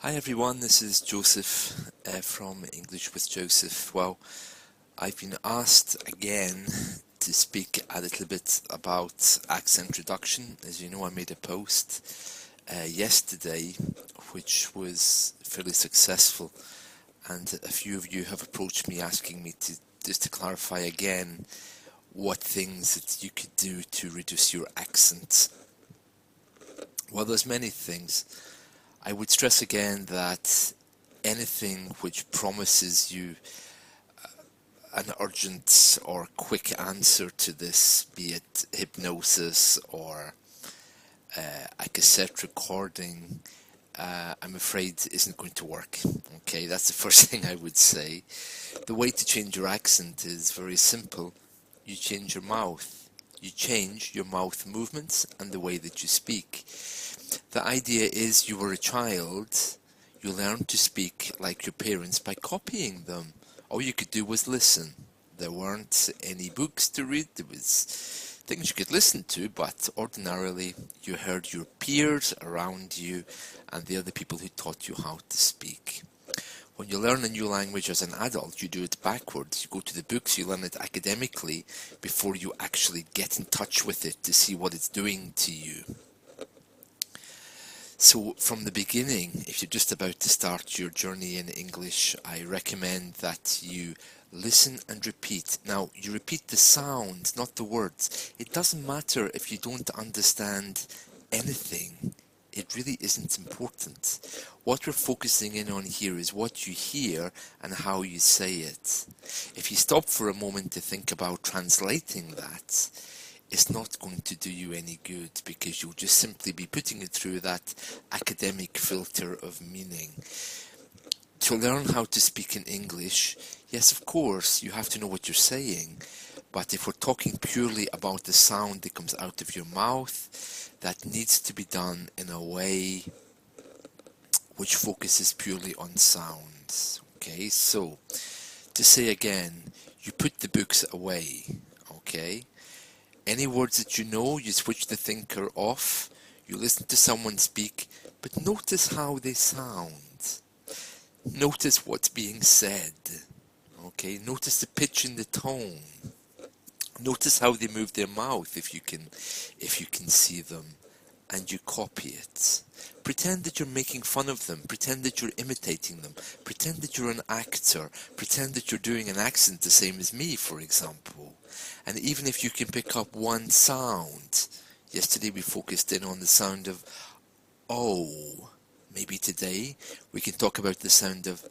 Hi everyone, this is Joseph from English with Joseph. Well, I've been asked again to speak a little bit about accent reduction. As you know, I made a post yesterday which was fairly successful, and a few of you have approached me asking me to clarify again what things that you could do to reduce your accent. Well, there's many things. I would stress again that anything which promises you an urgent or quick answer to this, be it hypnosis or a cassette recording, I'm afraid isn't going to work. Okay, that's the first thing I would say. The way to change your accent is very simple. You change your mouth. You change your mouth movements and the way that you speak. The idea is you were a child, you learned to speak like your parents by copying them. All you could do was listen. There weren't any books to read, there was things you could listen to, but ordinarily you heard your peers around you and the other people who taught you how to speak. When you learn a new language as an adult, you do it backwards. You go to the books, you learn it academically before you actually get in touch with it to see what it's doing to you. So from the beginning, if you're just about to start your journey in English, I recommend that you listen and repeat. Now, you repeat the sound, not the words. It doesn't matter if you don't understand anything. It really isn't important. What we're focusing in on here is what you hear and how you say it. If you stop for a moment to think about translating that, it's not going to do you any good, because you'll just simply be putting it through that academic filter of meaning. To learn how to speak in English, yes, of course, you have to know what you're saying, but if we're talking purely about the sound that comes out of your mouth, that needs to be done in a way which focuses purely on sounds. Okay, so to say again, you put the books away, okay? Any words that you know, you switch the thinker off, you listen to someone speak, but notice how they sound. Notice what's being said. Okay, notice the pitch and the tone. Notice how they move their mouth if you can see them, and you copy it. Pretend that you're making fun of them, pretend that you're imitating them, pretend that you're an actor, pretend that you're doing an accent the same as me, for example. And even if you can pick up one sound, yesterday we focused in on the sound of oh, maybe today we can talk about the sound of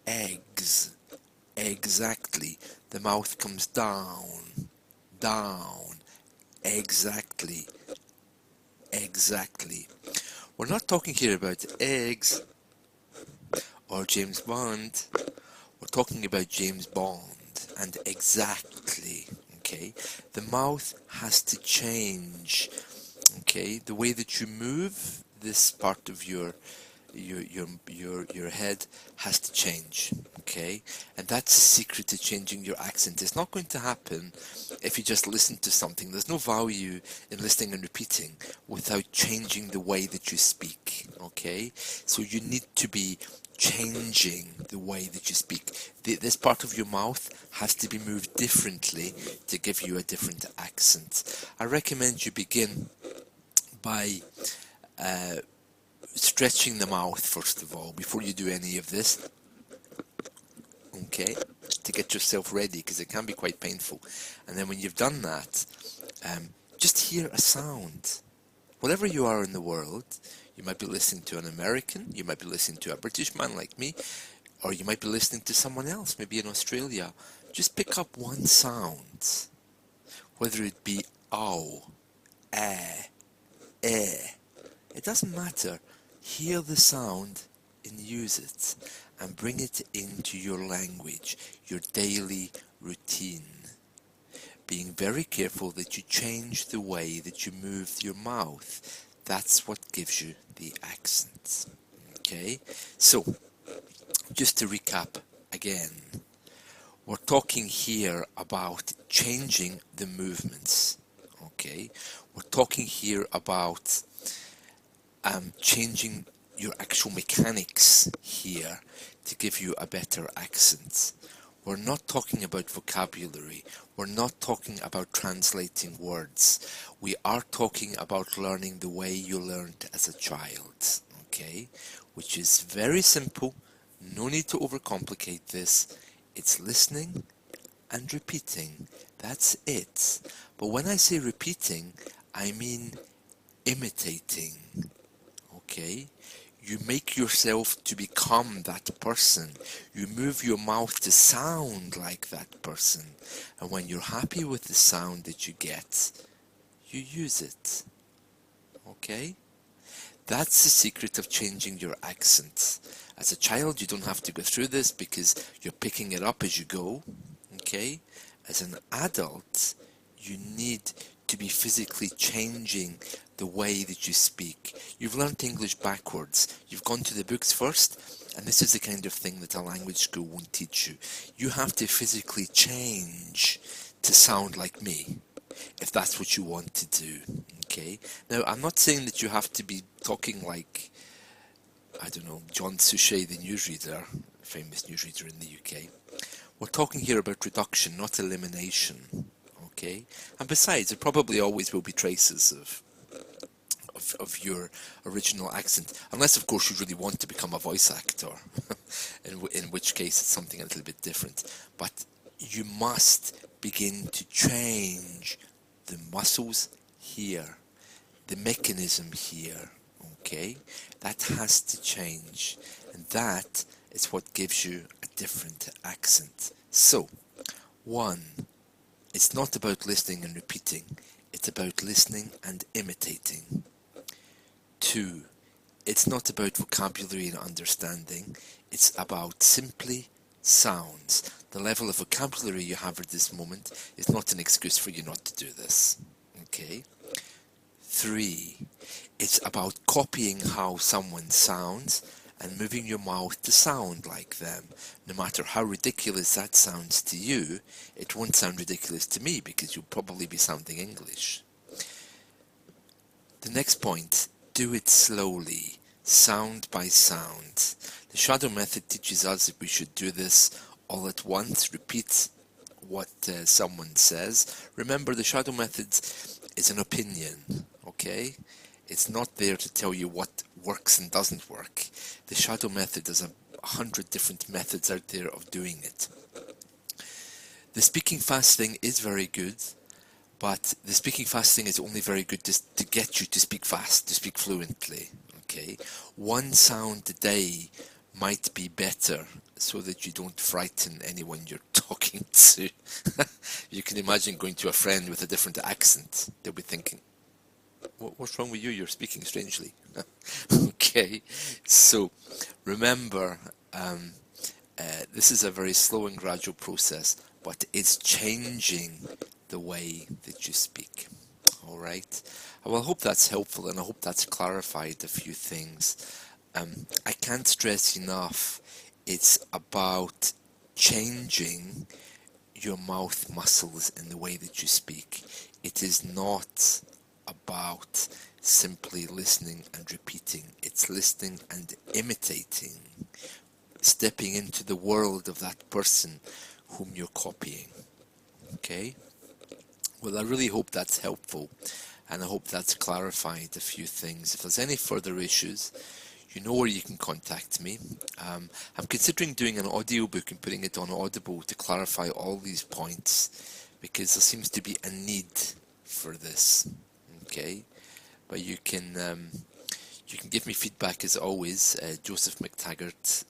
eggs, exactly, the mouth comes down, down, exactly, exactly. We're not talking here about eggs or James Bond, we're talking about James Bond and exactly, okay? The mouth has to change, okay? The way that you move this part of your head has to change, okay? And that's the secret to changing your accent. It's not going to happen if you just listen to something. There's no value in listening and repeating without changing the way that you speak, okay? So you need to be changing the way that you speak. This part of your mouth has to be moved differently to give you a different accent. I recommend you begin by stretching the mouth first of all before you do any of this, okay, to get yourself ready, because it can be quite painful. And then when you've done that, just hear a sound. Wherever you are in the world, you might be listening to an American, you might be listening to a British man like me, or you might be listening to someone else, maybe in Australia. Just pick up one sound, whether it be ow, eh, it doesn't matter. Hear the sound and use it, and bring it into your language, your daily routine. Being very careful that you change the way that you move your mouth. That's what gives you the accent. Okay? So, just to recap again, we're talking here about changing the movements. Okay? We're talking here about changing your actual mechanics here to give you a better accent. We're not talking about vocabulary. We're not talking about translating words. We are talking about learning the way you learned as a child, okay? Which is very simple. No need to overcomplicate this. It's listening and repeating. That's it. But when I say repeating, I mean imitating, okay? You make yourself to become that person. You move your mouth to sound like that person. And when you're happy with the sound that you get, you use it. Okay? That's the secret of changing your accent. As a child, you don't have to go through this because you're picking it up as you go. Okay? As an adult, you need to be physically changing the way that you speak. You've learnt English backwards. You've gone to the books first, and this is the kind of thing that a language school won't teach you. You have to physically change to sound like me, if that's what you want to do. Okay? Now, I'm not saying that you have to be talking like, I don't know, John Suchet, the newsreader, famous newsreader in the UK. We're talking here about reduction, not elimination. Okay? And besides, there probably always will be traces of your original accent, unless of course you really want to become a voice actor, in which case it's something a little bit different. But you must begin to change the muscles here, the mechanism here, okay? That has to change, and that is what gives you a different accent. So, 1, it's not about listening and repeating, it's about listening and imitating. 2, it's not about vocabulary and understanding, it's about simply sounds. The level of vocabulary you have at this moment is not an excuse for you not to do this. Okay? 3, it's about copying how someone sounds and moving your mouth to sound like them. No matter how ridiculous that sounds to you, it won't sound ridiculous to me because you'll probably be sounding English. The next point, do it slowly, sound by sound. The shadow method teaches us that we should do this all at once, repeat what someone says. Remember, the shadow method is an opinion, okay? It's not there to tell you what works and doesn't work. The shadow method is 100 different methods out there of doing it. The speaking fast thing is very good, but the speaking fast thing is only very good to get you to speak fast, to speak fluently, okay? 1 sound a day might be better so that you don't frighten anyone you're talking to. You can imagine going to a friend with a different accent. They'll be thinking, what's wrong with you? You're speaking strangely. Okay, so remember, this is a very slow and gradual process, but it's changing the way that you speak. All right. Well, I hope that's helpful, and I hope that's clarified a few things. I can't stress enough, it's about changing your mouth muscles in the way that you speak. It is not about simply listening and repeating. It's listening and imitating, stepping into the world of that person whom you're copying. Okay? Well, I really hope that's helpful, and I hope that's clarified a few things. If there's any further issues, you know where you can contact me. I'm considering doing an audiobook and putting it on Audible to clarify all these points, because there seems to be a need for this. Okay, but you can give me feedback as always. Joseph McTaggart,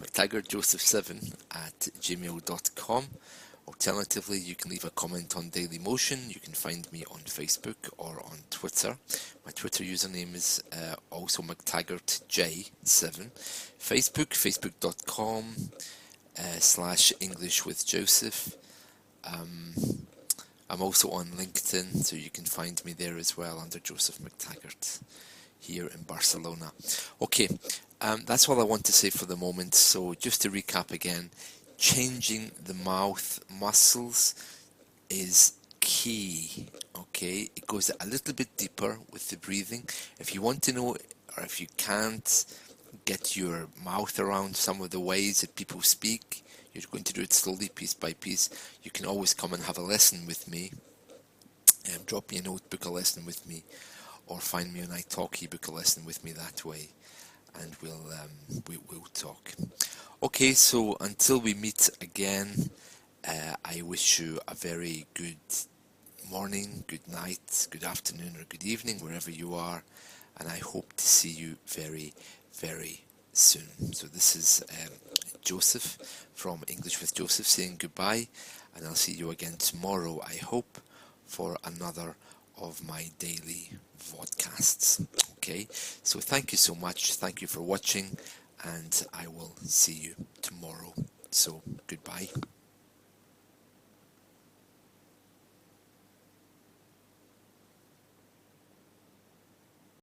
McTaggartJoseph7 at gmail.com. Alternatively, you can leave a comment on Dailymotion. You can find me on Facebook or on Twitter. My Twitter username is also McTaggartJ7. Facebook, facebook.com /EnglishWithJoseph. I'm also on LinkedIn, so you can find me there as well under Joseph McTaggart here in Barcelona. Okay, that's all I want to say for the moment. So just to recap again, changing the mouth muscles is key, Okay, it goes a little bit deeper with the breathing. If you want to know, or if you can't get your mouth around some of the ways that people speak, you're going to do it slowly, piece by piece. You can always come and have a lesson with me. Drop me a note, book a lesson with me, or find me on italki, book a lesson with me that way, and we'll talk. Okay, so until we meet again, I wish you a very good morning, good night, good afternoon, or good evening, wherever you are, and I hope to see you very, very soon. So this is Joseph from English with Joseph saying goodbye, and I'll see you again tomorrow, I hope, for another of my daily vodcasts. Okay, so thank you so much, thank you for watching, and I will see you tomorrow. So goodbye.